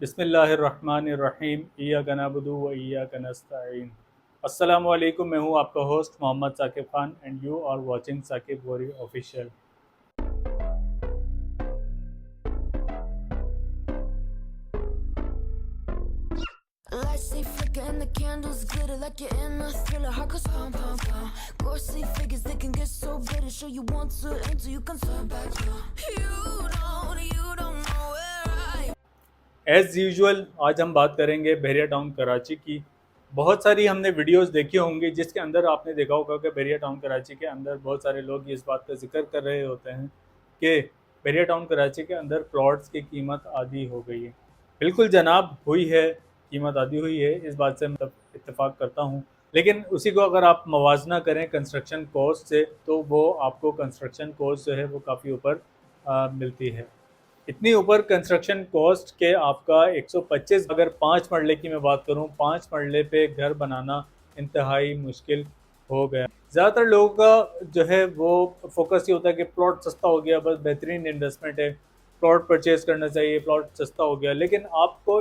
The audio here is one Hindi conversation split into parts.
बिस्मिल्लाहिर्रहमानिर्रहीम इय्याका नअबुदु व इय्याका नस्तईन। अस्सलामु अलैकुम, मैं हूँ आपका host Mohammad Saqib Khan and you are watching Saqib वरी official. Lights stay flicker and the candles glitter like you're in a thriller. Heart goes pound, pound, pound. Ghostly figures, they can get so bitter. Sure you want to enter, you can turn back now. You don't know where I am. As usual आज हम बात करेंगे बहरिया टाउन कराची की। बहुत सारी हमने वीडियोस देखी होंगी जिसके अंदर आपने देखा होगा कि बहरिया टाउन कराची के अंदर बहुत सारे लोग इस बात का जिक्र कर रहे होते हैं कि बहरिया टाउन कराची के अंदर प्लॉट्स की कीमत आधी हो गई है। बिल्कुल जनाब, हुई है, कीमत आधी हुई है, इस बात से मैं इत्तेफाक करता हूँ। लेकिन उसी को अगर आप मवाजना करें कंस्ट्रक्शन कॉस्ट से तो वो आपको कंस्ट्रक्शन कॉस्ट जो है वो काफ़ी ऊपर मिलती है। इतनी ऊपर कंस्ट्रक्शन कॉस्ट के आपका 125, अगर 5 मरले की मैं बात करूं, 5 मरले पे घर बनाना इंतहाई मुश्किल हो गया। ज़्यादातर लोगों का जो है वो फोकस ये होता है कि प्लॉट सस्ता हो गया, बस बेहतरीन इन्वेस्टमेंट है, प्लॉट परचेज़ करना चाहिए, प्लॉट सस्ता हो गया। लेकिन आपको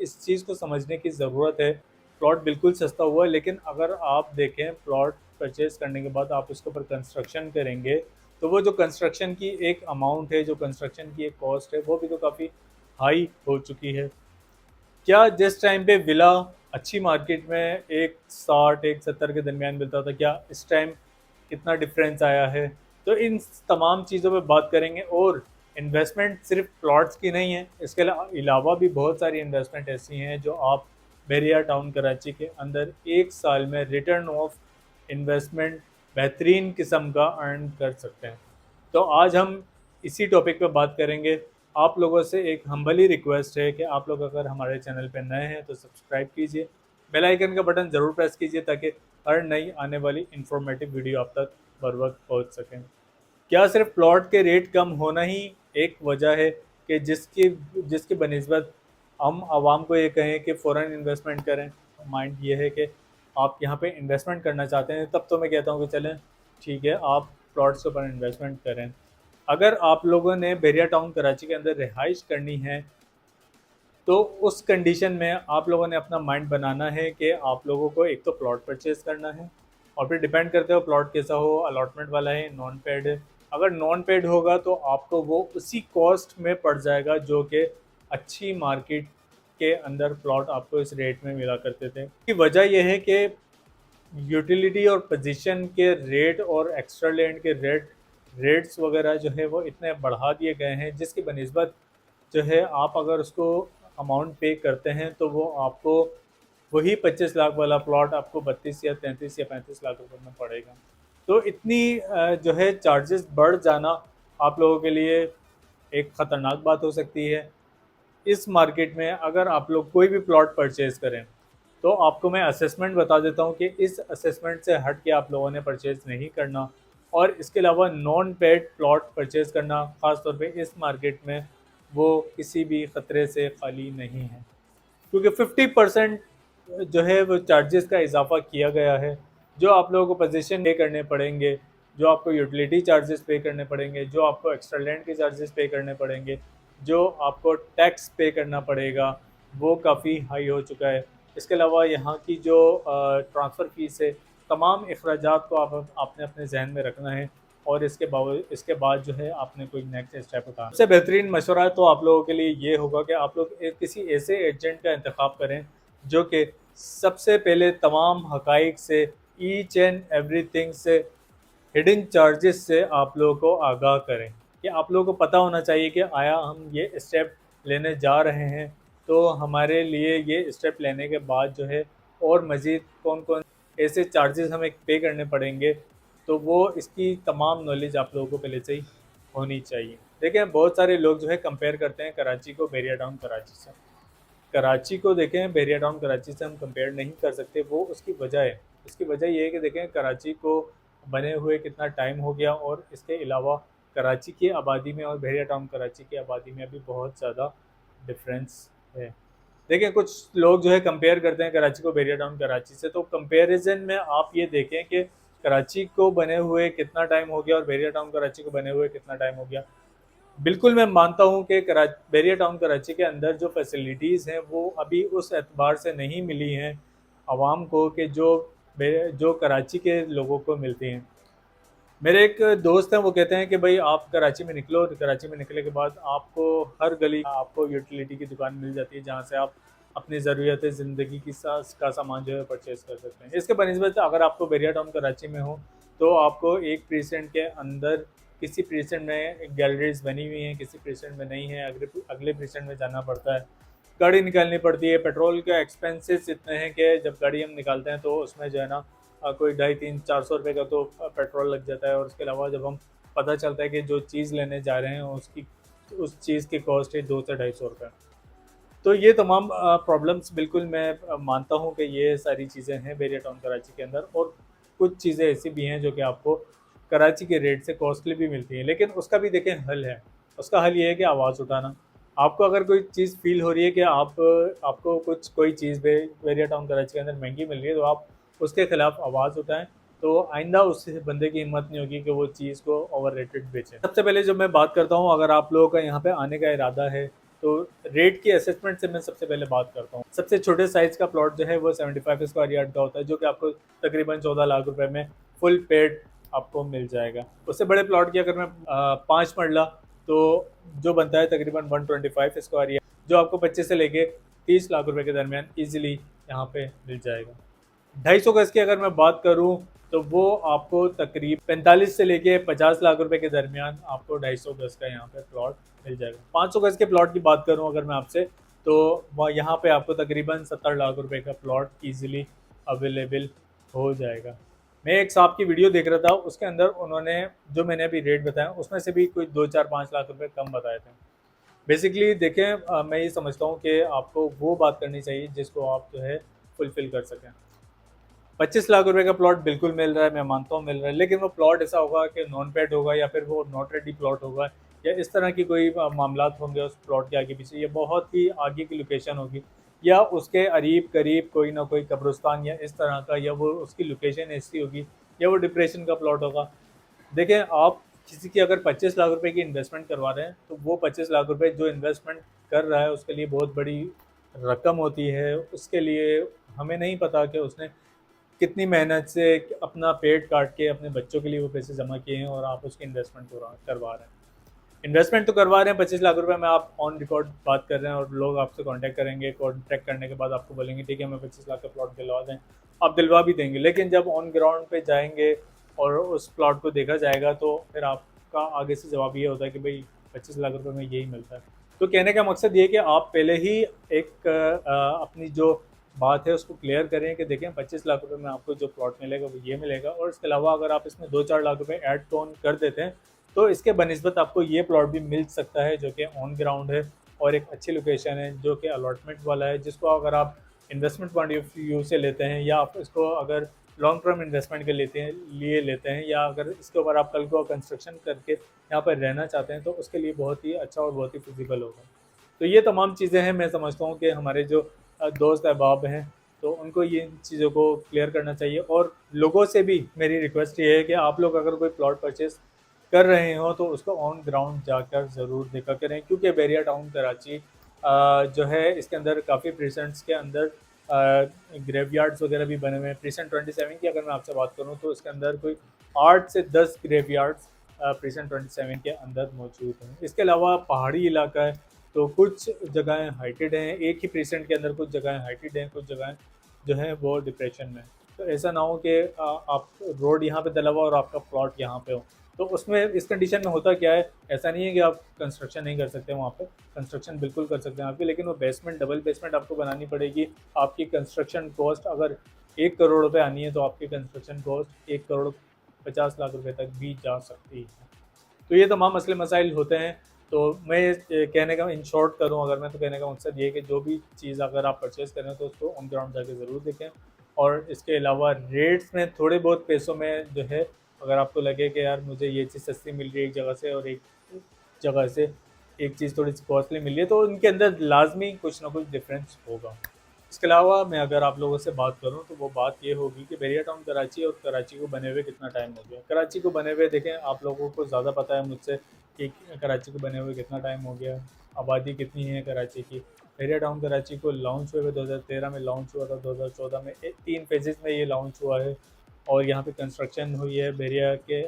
इस चीज़ को समझने की ज़रूरत है। प्लॉट बिल्कुल सस्ता हुआ है, लेकिन अगर आप देखें प्लॉट परचेज़ करने के बाद आप उसके ऊपर कंस्ट्रक्शन करेंगे तो वो जो कंस्ट्रक्शन की एक अमाउंट है, जो कंस्ट्रक्शन की एक कॉस्ट है, वो भी तो काफ़ी हाई हो चुकी है। क्या जिस टाइम पे विला अच्छी मार्केट में 160 170 के दरमियान मिलता था, क्या इस टाइम कितना डिफरेंस आया है? तो इन तमाम चीज़ों पे बात करेंगे। और इन्वेस्टमेंट सिर्फ प्लॉट्स की नहीं है, इसके अलावा भी बहुत सारी इन्वेस्टमेंट ऐसी हैं जो आप बहरिया टाउन कराची के अंदर 1 साल में रिटर्न ऑफ इन्वेस्टमेंट बेहतरीन किस्म का अर्न कर सकते हैं। तो आज हम इसी टॉपिक पे बात करेंगे। आप लोगों से एक हम्बली रिक्वेस्ट है कि आप लोग अगर हमारे चैनल पे नए हैं तो सब्सक्राइब कीजिए, बेल आइकन का बटन ज़रूर प्रेस कीजिए ताकि हर नई आने वाली इंफॉर्मेटिव वीडियो आप तक बर वक्त पहुँच सकें। क्या सिर्फ प्लॉट के रेट कम होना ही एक वजह है कि जिसकी जिसकी बनिस्बत हम आवाम को ये कहें कि फ़ौरन इन्वेस्टमेंट करें? माइंड ये है कि आप यहाँ पे इन्वेस्टमेंट करना चाहते हैं, तब तो मैं कहता हूँ कि चलें ठीक है, आप प्लॉट्स के ऊपर इन्वेस्टमेंट करें। अगर आप लोगों ने बहरिया टाउन कराची के अंदर रिहाइश करनी है तो उस कंडीशन में आप लोगों ने अपना माइंड बनाना है कि आप लोगों को एक तो प्लॉट परचेज़ करना है, और फिर डिपेंड करते हो प्लॉट कैसा हो, अलॉटमेंट वाला है, नॉन पेड है। अगर नॉन पेड होगा तो आपको वो उसी कॉस्ट में पड़ जाएगा जो कि अच्छी मार्केट के अंदर प्लॉट आपको इस रेट में मिला करते थे। की वजह यह है कि यूटिलिटी और पोजीशन के रेट और एक्स्ट्रा लैंड के रेट्स वगैरह जो है वो इतने बढ़ा दिए गए हैं, जिसकी बनिस्बत जो है आप अगर उसको अमाउंट पे करते हैं तो वो आपको वही 25 लाख वाला प्लॉट आपको 32 या 33 या 35 लाख रुपए में पड़ेगा। तो इतनी जो है चार्जेस बढ़ जाना आप लोगों के लिए एक ख़तरनाक बात हो सकती है। इस मार्केट में अगर आप लोग कोई भी प्लॉट परचेज़ करें तो आपको मैं असेसमेंट बता देता हूँ कि इस असेसमेंट से हट के आप लोगों ने परचेज़ नहीं करना। और इसके अलावा नॉन पेड प्लॉट परचेज़ करना ख़ास तौर पे इस मार्केट में वो किसी भी ख़तरे से खाली नहीं है, क्योंकि 50% जो है वो चार्जेस का इजाफा किया गया है। जो आप लोगों को पोजीशन पे करने पड़ेंगे, जो आपको यूटिलिटी चार्जेस पे करने पड़ेंगे, जो आपको एक्स्ट्रा लैंड के चार्जेस पे करने पड़ेंगे, जो आपको टैक्स पे करना पड़ेगा, वो काफ़ी हाई हो चुका है। इसके अलावा यहाँ की जो ट्रांसफ़र फ़ीस है, तमाम अखराजात को आपने अपने जहन में रखना है, और इसके बाद जो है आपने कोई नेक्स्ट स्टेप उठाना। सबसे बेहतरीन मशवरा तो आप लोगों के लिए ये होगा कि आप लोग किसी ऐसे एजेंट का इंतखाब करें जो कि सबसे पहले तमाम हकाइक से, ईच एंड एवरीथिंग से, हिडन चार्जेस से आप लोगों को आगाह करें। कि आप लोगों को पता होना चाहिए कि आया हम ये स्टेप लेने जा रहे हैं तो हमारे लिए ये स्टेप लेने के बाद जो है और मज़ीद कौन कौन ऐसे चार्जेस हमें पे करने पड़ेंगे, तो वो इसकी तमाम नॉलेज आप लोगों को पहले से ही होनी चाहिए। देखें, बहुत सारे लोग जो है कंपेयर करते हैं कराची को बहरिया टाउन कराची से। कराची को देखें बहरिया टाउन कराची से हम कंपेयर नहीं कर सकते, वो उसकी वजह है। इसकी वजह ये है कि देखें कराची को बने हुए कितना टाइम हो गया, और इसके अलावा कराची की आबादी में और बहरिया टाउन कराची की आबादी में अभी बहुत ज़्यादा डिफरेंस है। देखें, कुछ लोग जो है कंपेयर करते हैं कराची को बहरिया टाउन कराची से, तो कंपैरिजन में आप ये देखें कि कराची को बने हुए कितना टाइम हो गया और बहरिया टाउन कराची को बने हुए कितना टाइम हो गया। बिल्कुल मैं मानता हूँ कि बैरिया टाउन कराची के अंदर जो फैसिलिटीज़ हैं वो अभी उस एतबार से नहीं मिली हैं आवाम को कि जो कराची के लोगों को मिलती हैं। मेरे एक दोस्त हैं, वो कहते हैं कि भाई आप कराची में निकलो, तो कराची में निकलने के बाद आपको हर गली आपको यूटिलिटी की दुकान मिल जाती है जहाँ से आप अपनी ज़रूरियात ज़िंदगी का सामान जो है परचेज़ कर सकते हैं। इसके बनिस्बत अगर आपको बैरिया टाउन कराची में हो तो आपको एक प्रीसेंट के अंदर किसी प्रीसेंट में गैलरीज बनी हुई हैं, किसी प्रीसेंट में नहीं है, अगले अगले प्रीसेंट में जाना पड़ता है, गाड़ी निकालनी पड़ती है। पेट्रोल के एक्सपेंसेस इतने हैं कि जब गाड़ी हम निकालते हैं तो उसमें जो है ना कोई 250-300-400 रुपये का तो पेट्रोल लग जाता है। और उसके अलावा जब हम पता चलता है कि जो चीज़ लेने जा रहे हैं उस चीज़ की कॉस्ट है 200 से 250 रुपये। तो ये तमाम प्रॉब्लम्स बिल्कुल मैं मानता हूँ कि ये सारी चीज़ें हैं बैरिया टाउन कराची के अंदर। और कुछ चीज़ें ऐसी भी हैं जो कि आपको कराची के रेट से कॉस्टली भी मिलती हैं, लेकिन उसका भी देखें हल है। उसका हल ये है कि आवाज़ उठाना। आपको अगर कोई चीज़ फ़ील हो रही है कि आपको कोई चीज़ बैरिया टाउन कराची के अंदर महंगी मिल रही है, तो आप उसके खिलाफ आवाज़ उठाएं। तो आइंदा उस बंदे की हिम्मत नहीं होगी कि वो चीज़ को ओवररेटेड बेचे। सबसे पहले जब मैं बात करता हूँ, अगर आप लोगों का यहाँ पे आने का इरादा है तो रेट की असेसमेंट से मैं सबसे पहले बात करता हूँ। सबसे छोटे साइज़ का प्लॉट जो है वो 75 स्क्वायर यार्ड का होता है, जो कि आपको तकरीबन 14 लाख रुपए में फुल पेड आपको मिल जाएगा। उससे बड़े प्लॉट की अगर मैं 5 मरला तो जो बनता है तकरीबन 125 स्क्वायर यार्ड, जो आपको 25 से लेके 30 लाख रुपए के दरमियान ईजिली यहाँ पे मिल जाएगा। 250 गज की अगर मैं बात करूं तो वो आपको तकरीब 45 से लेके 50 लाख रुपए के दरमियान आपको 250 गज का यहाँ पे प्लॉट मिल जाएगा। 500 गज के प्लॉट की बात करूं अगर मैं आपसे, तो वह यहाँ पे आपको तकरीबन 70 लाख रुपए का प्लॉट इजीली अवेलेबल हो जाएगा। मैं एक साहब की वीडियो देख रहा था, उसके अंदर उन्होंने जो मैंने अभी रेट बताया उसमें से भी कोई 2-4-5 लाख रुपए कम बताए थे। बेसिकली देखें, मैं ये समझता हूँ कि आपको वो बात करनी चाहिए जिसको आप जो है फुलफिल कर सकें। 25 लाख रुपए का प्लॉट बिल्कुल मिल रहा है, मैं मानता हूँ मिल रहा है, लेकिन वो प्लॉट ऐसा होगा कि नॉन पेड होगा या फिर वो नॉट रेडी प्लॉट होगा, या इस तरह की कोई मामलात होंगे उस प्लॉट के आगे पीछे, या बहुत ही आगे की लोकेशन होगी, या उसके करीब करीब कोई ना कोई कब्रिस्तान या इस तरह का, या वो उसकी लोकेशन ऐसी होगी, या वो डिप्रेशन का प्लॉट होगा। देखें, आप किसी की अगर 25 लाख रुपए की इन्वेस्टमेंट करवा रहे हैं तो वो 25 लाख रुपए जो इन्वेस्टमेंट कर रहा है उसके लिए बहुत बड़ी रकम होती है। उसके लिए हमें नहीं पता कि उसने कितनी मेहनत से अपना पेट काट के अपने बच्चों के लिए वो पैसे जमा किए हैं, और आप उसकी इन्वेस्टमेंट करवा रहे हैं। इन्वेस्टमेंट तो करवा रहे हैं 25 लाख रुपए में, आप ऑन रिकॉर्ड बात कर रहे हैं और लोग आपसे कांटेक्ट करेंगे। कांटेक्ट करने के बाद आपको बोलेंगे ठीक है हमें 25 लाख का प्लॉट दिलवा दें, आप दिलवा भी देंगे, लेकिन जब ऑन ग्राउंड पे जाएंगे और उस प्लॉट को देखा जाएगा तो फिर आपका आगे से जवाब ये होता है कि भाई 25 लाख रुपए में यही मिलता है। तो कहने का मकसद ये कि आप पहले ही एक अपनी जो बात है उसको क्लियर करें कि देखें 25 लाख रुपए में आपको जो प्लॉट मिलेगा वो ये मिलेगा, और इसके अलावा अगर आप इसमें 2-4 लाख रुपए ऐड ऑन कर देते हैं तो इसके बनिस्बत आपको ये प्लॉट भी मिल सकता है जो कि ऑन ग्राउंड है और एक अच्छी लोकेशन है, जो कि अलॉटमेंट वाला है, जिसको अगर आप इन्वेस्टमेंट पॉइंट ऑफ व्यू से लेते हैं, या आप इसको अगर लॉन्ग टर्म इन्वेस्टमेंट के लेते हैं, या अगर इसके ऊपर आप कल को कंस्ट्रक्शन करके यहाँ पर रहना चाहते हैं तो उसके लिए बहुत ही अच्छा और बहुत ही फिजिबल होगा। तो ये तमाम चीज़ें हैं, मैं समझता हूँ कि हमारे जो दोस्त अहबाब हैं तो उनको ये चीज़ों को क्लियर करना चाहिए। और लोगों से भी मेरी रिक्वेस्ट ये है कि आप लोग अगर कोई प्लॉट परचेज़ कर रहे हो तो उसको ऑन ग्राउंड जाकर ज़रूर देखा करें, क्योंकि बैरिया टाउन कराची जो है इसके अंदर काफ़ी प्रीसेंट्स के अंदर ग्रेवयार्ड्स वगैरह भी बने हुए हैं। प्रीसेंट 27 की अगर मैं आपसे बात करूं तो इसके अंदर कोई 8 से 10 ग्रेवयार्ड्स प्रीसेंट 27 के अंदर मौजूद हैं। इसके अलावा पहाड़ी इलाका है तो कुछ जगहें हाइटेड हैं, एक ही प्रीसेंट के अंदर कुछ जगहें हाइटेड हैं, कुछ जगहें जो हैं वो डिप्रेशन में। तो ऐसा ना हो कि आप रोड यहाँ पे डला हुआ और आपका प्लॉट यहाँ पे हो। तो उसमें इस कंडीशन में होता क्या है, ऐसा नहीं है कि आप कंस्ट्रक्शन नहीं कर सकते वहाँ पे, कंस्ट्रक्शन बिल्कुल कर सकते हैं आपकी, लेकिन वो बेसमेंट डबल बेसमेंट आपको बनानी पड़ेगी। आपकी कंस्ट्रक्शन कॉस्ट अगर 1 करोड़ रुपए आनी है तो आपकी कंस्ट्रक्शन कॉस्ट 1 करोड़ 50 लाख रुपए तक भी जा सकती है। तो ये तमाम मसले मसाइल होते हैं। तो मैं कहने का इन शॉर्ट करूँ अगर मैं, तो कहने का मकसद ये है कि जो भी चीज़ अगर आप परचेज़ करें तो उसको ऑन ग्राउंड जाके ज़रूर देखें। और इसके अलावा रेट्स में थोड़े बहुत पैसों में जो है, अगर आपको लगे कि यार मुझे ये चीज़ सस्ती मिल रही है एक जगह से और एक जगह से एक चीज़ थोड़ी सी कॉस्टली मिल रही है, तो उनके अंदर लाजमी कुछ ना कुछ डिफरेंस होगा। इसके अलावा मैं अगर आप लोगों से बात करूं तो वो बात ये होगी कि बैरिया टाउन कराची और कराची को बने हुए कितना टाइम हो गया। कराची को बने हुए देखें, आप लोगों को ज़्यादा पता है मुझसे कि कराची को बने हुए कितना टाइम हो गया, आबादी कितनी है कराची की। बहरिया टाउन कराची को लॉन्च हुए 2013 में लॉन्च हुआ था, 2014 में 3 फेजेस में ये लॉन्च हुआ है। और यहाँ पे कंस्ट्रक्शन हुई है, बहरिया के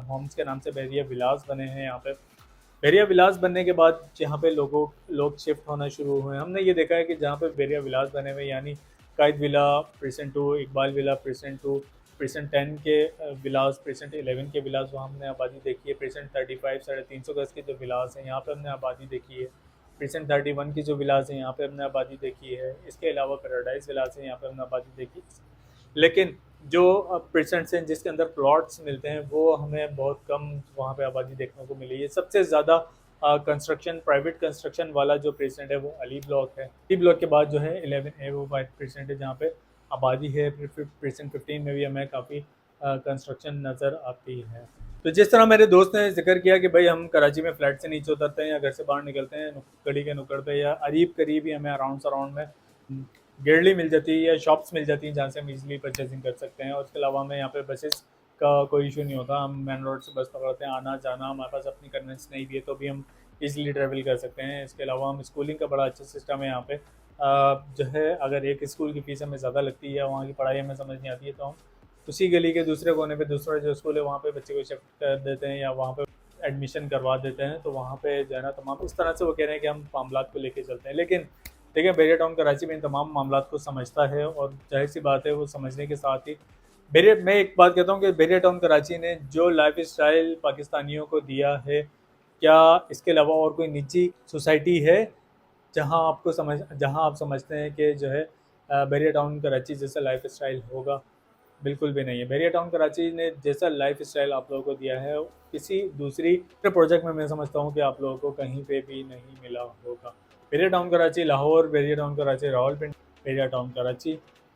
होम्स के नाम से बहरिया विलास बने हैं यहाँ पे। बहरिया विलास बनने के बाद यहाँ पे लोग शिफ्ट होना शुरू हुए। हमने ये देखा है कि जहाँ पे बहरिया विलास बने हुए, यानी कायद villa present 2, Iqbal villa present 2, present 10 के विलास, प्रेसेंट 11 के विलास, वहाँ हमने आबादी देखी है। प्रेसेंट 35 350 गज के जो विलास हैं यहाँ पे हमने आबादी देखी है। प्रेसेंट 31 की जो विलास हैं यहाँ पे हमने आबादी देखी है। इसके अलावा पैराडाइज विलास हैं, यहाँ पे हमने आबादी देखी। लेकिन जो प्रेजेंट्स हैं जिसके अंदर प्लॉट्स मिलते हैं वो हमें बहुत कम वहाँ पे आबादी देखने को मिली है। सबसे ज़्यादा कंस्ट्रक्शन, प्राइवेट कंस्ट्रक्शन वाला जो प्रेजेंट है वो अली ब्लॉक है। अली ब्लॉक के बाद जो है 11A वो 5% है जहाँ पे आबादी है। फिर प्रेजेंट 15 में भी हमें काफ़ी कंस्ट्रक्शन नज़र आती है। तो जिस तरह मेरे दोस्त ने जिक्र किया कि भाई हम कराची में फ्लैट से नीचे उतरते हैं या घर से बाहर निकलते हैं, गली के नुक्कड़ पे या अरीब करीब ही हमें अराउंड में गेरली मिल जाती है या शॉप्स मिल जाती हैं जहाँ से हम इजीली परचेजिंग कर सकते हैं। और उसके अलावा हमें यहाँ पे बसेस का कोई इशू नहीं होता। हम मेन रोड से बस पकड़ते हैं, आना जाना हमारे पास अपनी कन्वेंस नहीं भी है तो भी हम इजीली ट्रैवल कर सकते हैं। इसके अलावा हम स्कूलिंग का बड़ा अच्छा सिस्टम है यहाँ पे। जो है अगर एक स्कूल की फ़ीस हमें ज़्यादा लगती है, वहाँ की पढ़ाई हमें समझ नहीं आती है, तो हम उसी गली के दूसरे कोने पे दूसरा जो स्कूल है वहाँ पे बच्चे को शिफ्ट कर देते हैं या वहाँ पे एडमिशन करवा देते हैं। तो वहाँ पे जो है ना तमाम इस तरह से वो कह रहे हैं कि हम मामलात को लेके चलते हैं। लेकिन देखिए बहरिया टाउन कराची में इन तमाम मामलात को समझता है और जाहिर सी बात है वो समझने के साथ ही बहरिया, मैं एक बात कहता हूँ कि बहरिया टाउन कराची ने जो लाइफ स्टाइल पाकिस्तानियों को दिया है, क्या इसके अलावा और कोई निजी सोसाइटी है जहाँ आप समझते हैं कि जो है बहरिया टाउन कराची जैसा लाइफ स्टाइल होगा? बिल्कुल भी नहीं है। बहरिया टाउन कराची ने जैसा लाइफ स्टाइल आप लोगों को दिया है किसी दूसरी प्रोजेक्ट में मैं समझता हूँ कि आप लोगों को कहीं पे भी नहीं मिला होगा। बहरिया टाउन कराची लाहौर, बहरिया टाउन कराची रावलपिंडी, बहरिया टाउन कराची,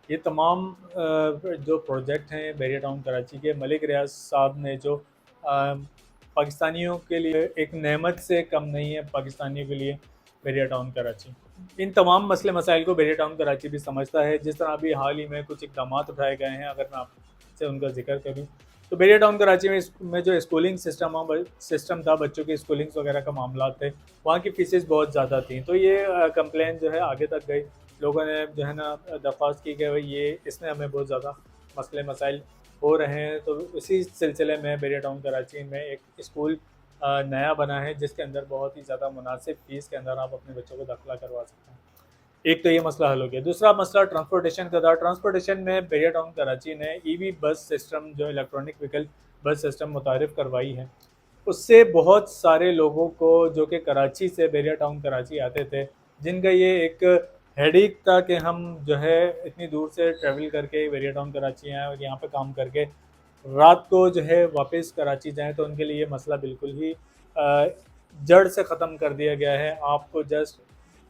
ये तमाम जो प्रोजेक्ट हैं बहरिया टाउन कराची के, मलिक रियाज साहब ने जो पाकिस्तानियों के लिए एक नेमत से कम नहीं है पाकिस्तानियों के लिए बहरिया टाउन कराची। इन तमाम मसले मसाइल को बहरिया टाउन कराची भी समझता है। जिस तरह अभी हाल ही में कुछ इकदाम उठाए गए हैं, अगर मैं आपसे उनका जिक्र करूँ तो बहरिया टाउन कराची में जो स्कूलिंग सिस्टम था, बच्चों की स्कूलिंग्स वगैरह का मामला थे, वहाँ की फ़ीसेस बहुत ज़्यादा थी। तो ये कंप्लेन जो है आगे तक गई, लोगों ने जो है ना दरख्वास्त की कि भाई ये इसमें हमें बहुत ज़्यादा मसले मसाइल हो रहे हैं। तो इसी सिलसिले में बहरिया टाउन कराची में एक स्कूल नया बना है जिसके अंदर बहुत ही ज़्यादा मुनासिब फ़ीस के अंदर आप अपने बच्चों को दाखिला करवा सकते हैं। एक तो ये मसला हल हो गया। दूसरा मसला ट्रांसपोर्टेशन का था। ट्रांसपोर्टेशन में बहरिया टाउन कराची ने ईवी बस सिस्टम, जो इलेक्ट्रॉनिक व्हीकल बस सिस्टम मुतारिफ़ करवाई है। उससे बहुत सारे लोगों को जो कि कराची से बहरिया टाउन कराची आते थे, जिनका ये एक हेडेक था कि हम जो है इतनी दूर से ट्रैवल करके बहरिया टाउन कराची आएँ और यहाँ पे काम करके रात को जो है वापस कराची जाएँ, तो उनके लिए ये मसला बिल्कुल ही जड़ से ख़त्म कर दिया गया है। आपको जस्ट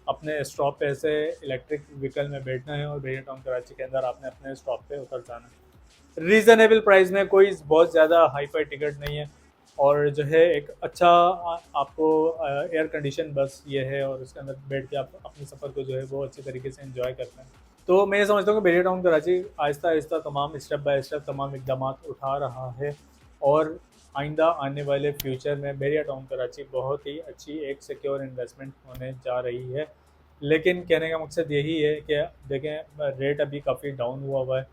अपने स्टॉप पे से इलेक्ट्रिक व्हीकल में बैठना है और बहरिया टाउन कराची के अंदर आपने अपने स्टॉप पे उतर जाना है। रीज़नेबल प्राइस में, कोई बहुत ज़्यादा हाई फाई टिकट नहीं है और जो है एक अच्छा आपको एयर कंडीशन बस ये है और उसके अंदर बैठ के आप अपने सफ़र को जो है वो अच्छे तरीके से एंजॉय करते हैं। तो मैं ये समझता हूँ कि बहरिया टाउन कराची आहिस्ता आहिस्ता तमाम स्टेप बाय स्टेप तमाम इकदाम उठा रहा है और आइंदा आने वाले फ्यूचर में बहरिया टाउन कराची बहुत ही अच्छी एक सिक्योर इन्वेस्टमेंट होने जा रही है। लेकिन कहने का मकसद यही है कि देखें रेट अभी काफ़ी डाउन हुआ है।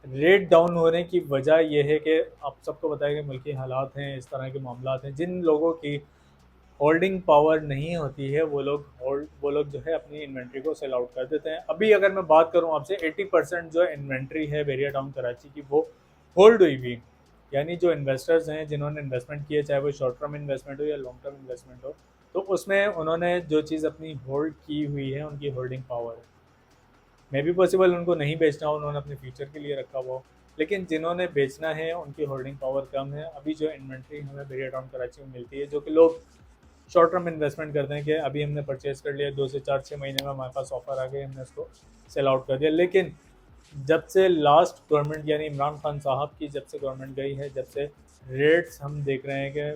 रेट डाउन होने की वजह यह है कि आप सबको पता है कि मुल्की हालात हैं, इस तरह के मामलात हैं। जिन लोगों की होल्डिंग पावर नहीं होती है वो लोग जो है अपनी इन्वेंट्री को सेल आउट कर देते हैं। अभी अगर मैं बात करूं आपसे, 80% जो इन्वेंट्री है बहरिया टाउन कराची की वो होल्ड हुई हुई, यानी जो इन्वेस्टर्स हैं जिन्होंने इन्वेस्टमेंट किया, चाहे वो शॉर्ट टर्म इन्वेस्टमेंट हो या लॉन्ग टर्म इन्वेस्टमेंट हो, तो उसमें उन्होंने जो चीज़ अपनी होल्ड की हुई है उनकी होल्डिंग पावर है। मे भी पॉसिबल उनको नहीं बेचना हो, उन्होंने अपने फ्यूचर के लिए रखा हुआ हो, लेकिन जिन्होंने बेचना है उनकी होल्डिंग पावर कम है। अभी जो इन्वेंट्री हमें बहरिया टाउन कराची में मिलती है, जो कि लोग शॉर्ट टर्म इन्वेस्टमेंट करते हैं कि अभी हमने परचेज़ कर लिया, 2 से 4-6 महीने में हमारे पास ऑफ़र आ गए, हमने उसको सेल आउट कर दिया। लेकिन जब से लास्ट गवर्नमेंट यानी इमरान खान साहब की जब से गवर्नमेंट गई है, जब से रेट्स हम देख रहे हैं कि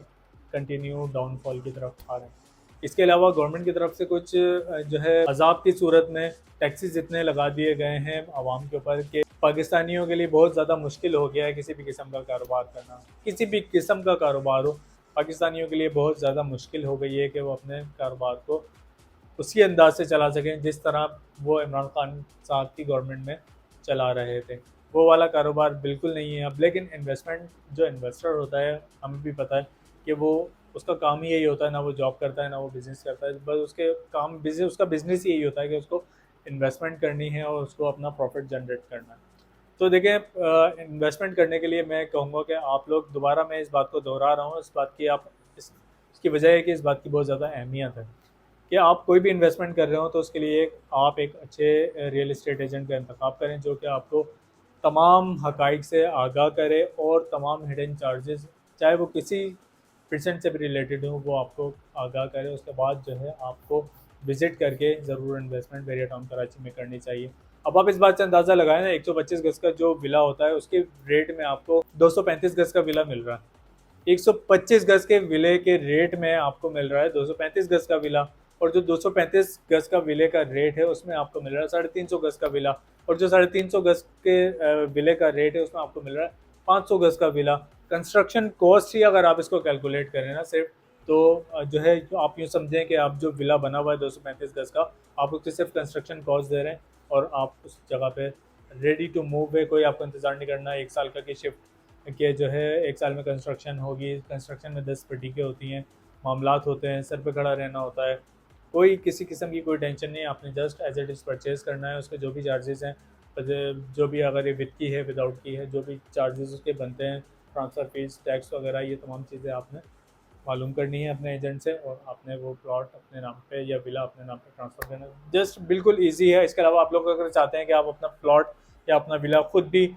कंटिन्यू डाउनफॉल की तरफ आ रहे हैं। इसके अलावा गवर्नमेंट की तरफ से कुछ जो है अजाब की सूरत में टैक्सेस इतने लगा दिए गए हैं आवाम के ऊपर कि पाकिस्तानियों के लिए बहुत ज़्यादा मुश्किल हो गया है किसी भी किस्म का कारोबार करना। किसी भी किस्म का कारोबार हो, पाकिस्तानियों के लिए बहुत ज़्यादा मुश्किल हो गई है कि वो अपने कारोबार को उसी अंदाज से चला सकें जिस तरह वो इमरान खान साहब की गवर्नमेंट में चला रहे थे। वो वाला कारोबार बिल्कुल नहीं है अब। लेकिन इन्वेस्टमेंट, जो इन्वेस्टर होता है, हमें भी पता है कि वो, उसका काम ही यही होता है, ना वो जॉब करता है ना वो बिज़नेस करता है, बस उसके काम बिजनेस, उसका बिज़नेस ही यही होता है कि उसको इन्वेस्टमेंट करनी है और उसको अपना प्रॉफिट जनरेट करना है। तो देखें, इन्वेस्टमेंट करने के लिए मैं कहूँगा कि आप लोग, दोबारा मैं इस बात को दोहरा रहा हूँ, इस बात की आप इसकी वजह है कि इस बात की बहुत ज़्यादा अहमियत है कि आप कोई भी इन्वेस्टमेंट कर रहे हो तो उसके लिए आप एक अच्छे रियल एस्टेट एजेंट का इंतखाब करें जो कि आपको तमाम हकाइक से आगाह करे और तमाम हिडन चार्जेस, चाहे वो किसी परसेंट से भी रिलेटेड हो, वो आपको आगाह करे। उसके बाद जो है आपको विज़िट करके ज़रूर इन्वेस्टमेंट बेरिया टाउन कराची में करनी चाहिए। अब आप इस बात से अंदाज़ा लगाएं ना, 125 गज़ का जो विला होता है उसके रेट में आपको 235 गज़ का विला मिल रहा है। 125 गज़ के विले के रेट में आपको मिल रहा है 235 गज़ का विला, और जो 235 गज़ का विले का रेट है उसमें आपको मिल रहा है 350 गज़ का विला, और जो 350 गज़ के विले का रेट है उसमें आपको मिल रहा है 500 गज़ का विला। कंस्ट्रक्शन कॉस्ट ही अगर आप इसको कैलकुलेट करें ना सिर्फ, तो जो है, जो आप यूँ समझें कि आप जो विला बना हुआ है 235 गज़ का, आप उसकी सिर्फ कंस्ट्रक्शन कॉस्ट दे रहे हैं और आप उस जगह पे रेडी टू मूव है, कोई आपको इंतज़ार नहीं करना। 1 साल का की शिफ्ट के जो है 1 साल में कंस्ट्रक्शन होगी, कंस्ट्रक्शन में 10 फटीके होती हैं, मामलात होते हैं, सर पे खड़ा रहना होता है, कोई किसी किस्म की कोई टेंशन नहीं है। आपने just as it is purchase करना है, उसके जो भी चार्जेस हैं, जो भी, अगर ये विद की है विदाउट की है, जो भी चार्जेस उसके बनते हैं, ट्रांसफ़र फीस, टैक्स वगैरह, ये तमाम चीज़ें आपने मालूम करनी है अपने एजेंट से, और आपने वो प्लॉट अपने नाम पे या विला अपने नाम पे ट्रांसफ़र करना है। जस्ट बिल्कुल ईजी है। इसके अलावा आप लोग अगर चाहते हैं कि आप अपना प्लॉट या अपना विला खुद भी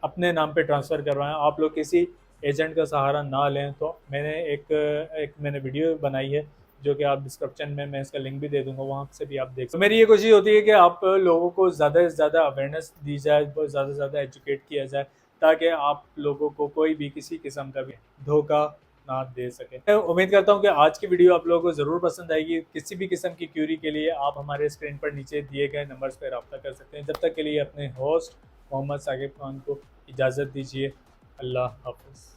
अपने नाम पे ट्रांसफ़र करवाएं, आप लोग किसी एजेंट का सहारा ना लें, तो मैंने वीडियो बनाई है जो कि आप डिस्क्रिप्शन में, मैं इसका लिंक भी दे दूंगा, वहाँ से भी आप देख सकते। तो मेरी ये कोशिश होती है कि आप लोगों को ज़्यादा से ज़्यादा अवेयरनेस दी जाए, बहुत ज़्यादा से ज़्यादा एजुकेट किया जाए, ताकि आप लोगों को कोई भी किसी किस्म का भी धोखा ना दे सके। मैं उम्मीद करता हूँ कि आज की वीडियो आप लोगों को ज़रूर पसंद आएगी। किसी भी किस्म की क्यूरी के लिए आप हमारे स्क्रीन पर नीचे दिए गए नंबर्स पर रब्ता कर सकते हैं। जब तक के लिए अपने होस्ट मोहम्मद साकिब खान को इजाज़त दीजिए। अल्लाह हाफ़िज़।